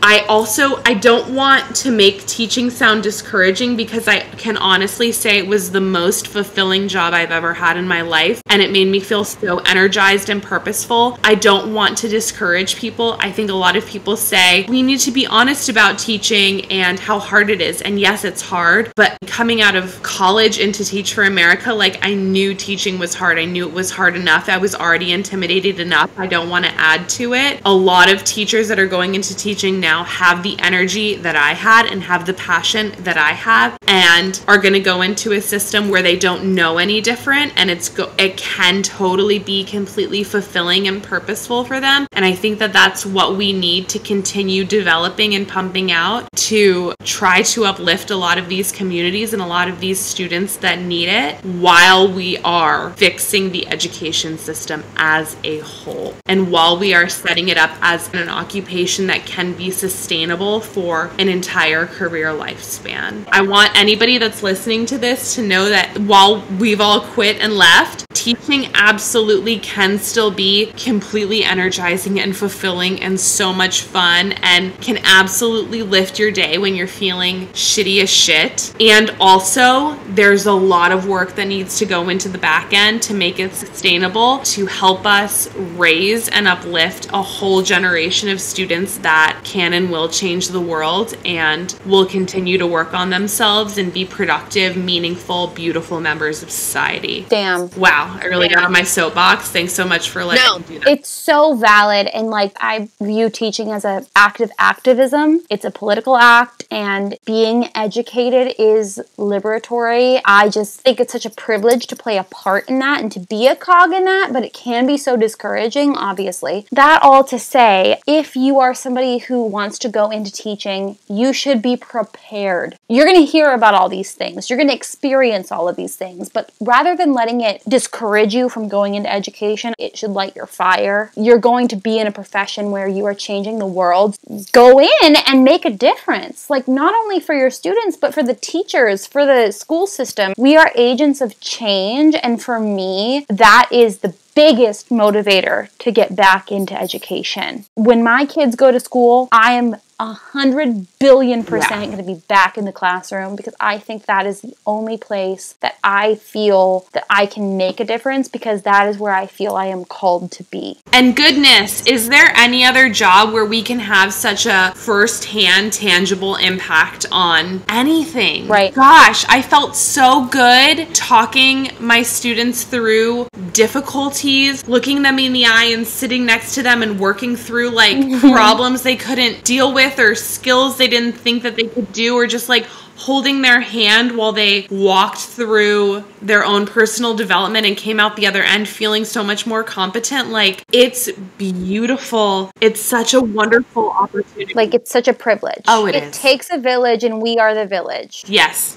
I don't want to make teaching sound discouraging, because I can honestly say it was the most fulfilling job I've ever had in my life, and it made me feel so energized and purposeful. I don't want to discourage people. I think a lot of people say we need to be honest about teaching and how hard it is. And yes, it's hard, but coming out of college into Teach for America, like, I knew teaching was hard. I knew it was hard enough. I was already intimidated enough. I don't want to add to it. A lot of teachers that are going into teaching now have the energy that I had and have the passion that I have, and are going to go into a system where they don't know any different, and it can totally be completely fulfilling and purposeful for them. And I think that that's what we need to continue developing and pumping out, to try to uplift a lot of these communities and a lot of these students that need it, while we are fixing the education system as a whole, and while we are setting it up as an occupation that can be sustainable for an entire career lifespan. I want anybody that's listening to this to know that while we've all quit and left, teaching absolutely can still be completely energizing and fulfilling and so much fun, and can absolutely lift your day when you're feeling shitty as shit. And also, there's a lot of work that needs to go into the back end to make it sustainable, to help us raise and uplift a whole generation of students that can and will change the world, and will continue to work on themselves and be productive, meaningful, beautiful members of society. Damn. Wow, I really got on my soapbox. Thanks so much for letting me do that. It's so valid, and like, I view teaching as an act of activism. It's a political act, and being educated is liberatory. I just think it's such a privilege to play a part in that and to be a cog in that, but it can be so discouraging, obviously. That all to say, if you are somebody who wants to go into teaching, you should be prepared. You're going to hear about all these things. You're going to experience all of these things, but rather than letting it discourage you from going into education, it should light your fire. You're going to be in a profession where you are changing the world. Go in and make a difference. Like, not only for your students, but for the teachers, for the school system. We are agents of change, and for me, that is the biggest motivator to get back into education. When my kids go to school, I am 100 billion% going to be back in the classroom, because I think that is the only place that I feel that I can make a difference, because that is where I feel I am called to be. And goodness, is there any other job where we can have such a first-hand, tangible impact on anything? Right. Gosh, I felt so good talking my students through difficulties, looking them in the eye and sitting next to them and working through like problems they couldn't deal with, or skills they didn't think that they could do, or just like holding their hand while they walked through their own personal development and came out the other end feeling so much more competent. Like, it's beautiful. It's such a wonderful opportunity. Like, it's such a privilege. Oh, it is. It takes a village, and we are the village. Yes.